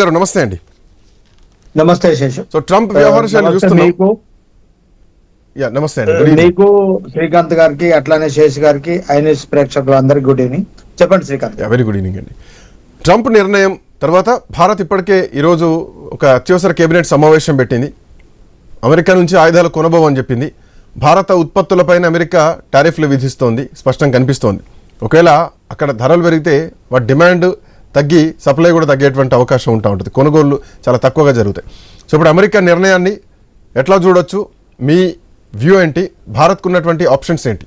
గారు నమస్తే అండి. నమస్తే శేషు. సో ట్రంప్ వ్యవహార శైలి చూస్తున్నాం. నమస్తే అండి. మీకు శ్రీకాంత్ గారికి అట్లానే శేష్ గారికి ఐఎన్ఎస్ ప్రేక్షకులు అందరికి గుడ్ ఈవినింగ్. చెప్పండి శ్రీకాంత్. వెరీ గుడ్ ఈవినింగ్ అండి. ట్రంప్ నిర్ణయం తర్వాత భారత్ ఇప్పటికే ఈరోజు ఒక అత్యవసర కేబినెట్ సమావేశం పెట్టింది. అమెరికా నుంచి ఆయుధాలు కొనబోవని చెప్పింది. భారత ఉత్పత్తులపైన అమెరికా టారిఫ్లు విధిస్తోంది, స్పష్టంగా కనిపిస్తోంది. ఒకవేళ అక్కడ ధరలు పెరిగితే వాటి డిమాండ్ తగ్గి సప్లై కూడా తగ్గేటువంటి అవకాశం ఉంటుంది. కొనుగోళ్లు చాలా తక్కువగా జరుగుతాయి. సో ఇప్పుడు అమెరికా నిర్ణయాన్ని ఎట్లా చూడొచ్చు, మీ వ్యూ ఏంటి, భారత్కు ఉన్నటువంటి ఆప్షన్స్ ఏంటి?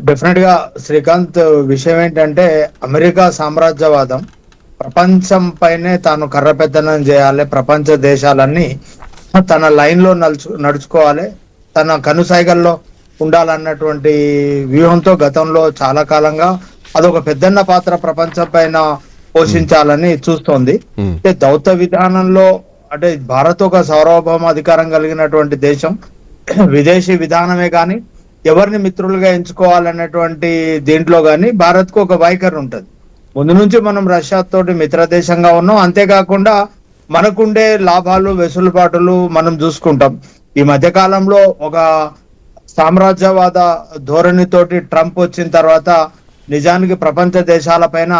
డెఫినెట్ గా శ్రీకాంత్, విషయం ఏంటంటే అమెరికా సామ్రాజ్యవాదం ప్రపంచం పైనే తాను కర్రపెత్తనం చేయాలి, ప్రపంచ దేశాలన్నీ తన లైన్ లో నడుచుకోవాలి, తన కనుసైగల్లో ఉండాలన్నటువంటి వ్యూహంతో గతంలో చాలా కాలంగా అదొక పెద్దన్న పాత్ర ప్రపంచం పైన పోషించాలని చూస్తోంది. అంటే దౌత్య విధానంలో అంటే భారత్ ఒక సార్వభౌమ అధికారం కలిగినటువంటి దేశం. విదేశీ విధానమే కానీ ఎవరిని మిత్రులుగా ఎంచుకోవాలన్నటువంటి దీంట్లో కానీ భారత్ కు ఒక వైఖరి ఉంటుంది. ముందు నుంచి మనం రష్యా తోటి మిత్ర దేశంగా ఉన్నాం. అంతేకాకుండా మనకుండే లాభాలు వెసులుబాటులు మనం చూసుకుంటాం. ఈ మధ్య కాలంలో ఒక సామ్రాజ్యవాద ధోరణితోటి ట్రంప్ వచ్చిన తర్వాత నిజానికి ప్రపంచ దేశాల పైన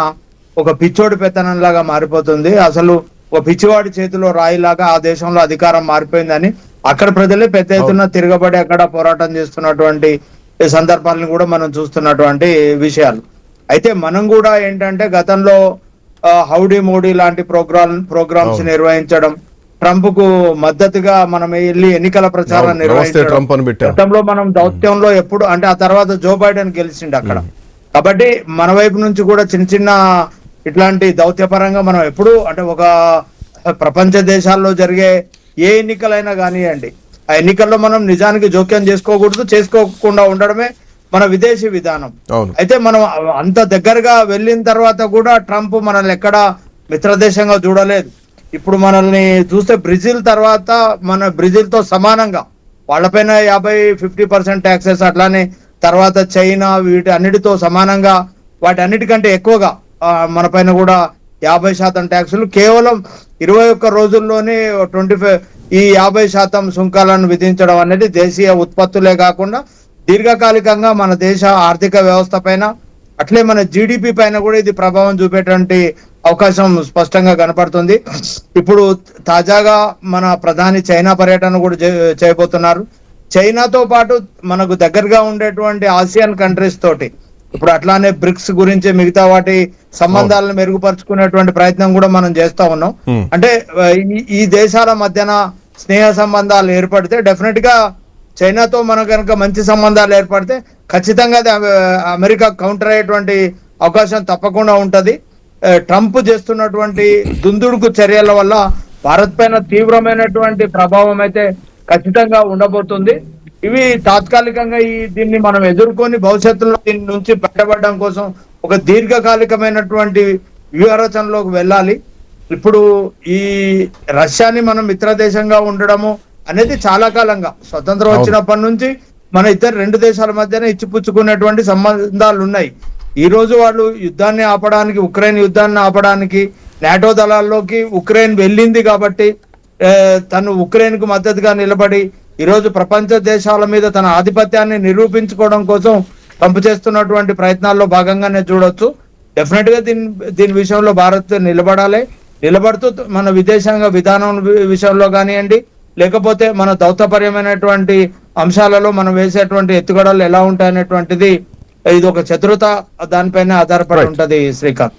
ఒక పిచ్చోడి పెత్తనంలాగా మారిపోతుంది. అసలు ఒక పిచ్చివాడి చేతిలో రాయిలాగా ఆ దేశంలో అధికారం మారిపోయిందని అక్కడ ప్రజలే పెద్ద ఎత్తున తిరగబడి అక్కడ పోరాటం చేస్తున్నటువంటి సందర్భాలను కూడా మనం చూస్తున్నటువంటి విషయాలు. అయితే మనం కూడా ఏంటంటే గతంలో హౌడీ మోడీ లాంటి ప్రోగ్రామ్స్ నిర్వహించడం, ట్రంప్ కు మద్దతుగా మనం వెళ్ళి ఎన్నికల ప్రచారం నిర్వహించడం, గతంలో మనం దౌత్యంలో ఎప్పుడు అంటే ఆ తర్వాత జో బైడెన్ గెలిచిండు అక్కడ. కాబట్టి మన వైపు నుంచి కూడా చిన్న చిన్న ఇట్లాంటి దౌత్యపరంగా మనం ఎప్పుడు అంటే ఒక ప్రపంచ దేశాల్లో జరిగే ఏ ఎన్నికలైనా కానివ్వండి, ఆ ఎన్నికల్లో మనం నిజానికి జోక్యం చేసుకోకుండా ఉండడమే మన విదేశీ విధానం. అయితే మనం అంత దగ్గరగా వెళ్ళిన తర్వాత కూడా ట్రంప్ మనల్ని ఎక్కడా మిత్రదేశంగా చూడలేదు. ఇప్పుడు మనల్ని చూస్తే బ్రెజిల్ తర్వాత మన బ్రెజిల్ తో సమానంగా వాళ్ళపైన 50-50% ట్యాక్సెస్, అట్లానే తర్వాత చైనా, వీటి అన్నిటితో సమానంగా వాటి అన్నిటికంటే ఎక్కువగా మన పైన కూడా 50% ట్యాక్సులు కేవలం 21 రోజుల్లోనే 50% సుంకాలను విధించడం అనేది దేశీయ ఉత్పత్తులే కాకుండా దీర్ఘకాలికంగా మన దేశ ఆర్థిక వ్యవస్థ పైన అట్లే మన జీడిపి పైన కూడా ఇది ప్రభావం చూపేటువంటి అవకాశం స్పష్టంగా కనపడుతుంది. ఇప్పుడు తాజాగా మన ప్రధాని చైనా పర్యటన కూడా చేయబోతున్నారు. చైనాతో పాటు మనకు దగ్గరగా ఉండేటువంటి ఆసియన్ కంట్రీస్ తోటి ఇప్పుడు అట్లానే బ్రిక్స్ గురించి మిగతా వాటి సంబంధాలను మెరుగుపరుచుకునేటువంటి ప్రయత్నం కూడా మనం చేస్తా ఉన్నాం. అంటే ఈ దేశాల మధ్యన స్నేహ సంబంధాలు ఏర్పడితే డెఫినెట్ గా చైనాతో మన కనుక మంచి సంబంధాలు ఏర్పడితే ఖచ్చితంగా అమెరికా కౌంటర్ అయ్యేటువంటి అవకాశం తప్పకుండా ఉంటది. ట్రంప్ చేస్తున్నటువంటి దుందుడుకు చర్యల వల్ల భారత్ పైన తీవ్రమైనటువంటి ప్రభావం అయితే ఖచ్చితంగా ఉండబోతుంది. ఇవి తాత్కాలికంగా దీన్ని మనం ఎదుర్కొని భవిష్యత్తులో దీని నుంచి బయటపడడం కోసం ఒక దీర్ఘకాలికమైనటువంటి వ్యూహరచనలోకి వెళ్ళాలి. ఇప్పుడు ఈ రష్యాని మనం మిత్ర దేశంగా ఉండడము అనేది చాలా కాలంగా స్వతంత్రం వచ్చినప్పటి నుంచి మన రెండు దేశాల మధ్యన ఇచ్చిపుచ్చుకునేటువంటి సంబంధాలు ఉన్నాయి. ఈ రోజు వాళ్ళు యుద్ధాన్ని ఆపడానికి, ఉక్రెయిన్ యుద్ధాన్ని ఆపడానికి నాటో దళాల్లోకి ఉక్రెయిన్ వెళ్ళింది కాబట్టి తను ఉక్రెయిన్ కు మద్దతుగా నిలబడి ఈరోజు ప్రపంచ దేశాల మీద తన ఆధిపత్యాన్ని నిరూపించుకోవడం కోసం ట్రంప్ చేస్తున్నటువంటి ప్రయత్నాల్లో భాగంగానే చూడొచ్చు. డెఫినెట్ గా దీని విషయంలో భారత్ నిలబడుతూ మన విదేశాంగ విధానం విషయంలో కానివ్వండి, లేకపోతే మన దౌత్యపరమైనటువంటి అంశాలలో మనం వేసేటువంటి ఎత్తుగడలు ఎలా ఉంటాయనేటువంటిది ఇది ఒక చతురత, దానిపైన ఆధారపడి ఉంటది శ్రీకాంత్.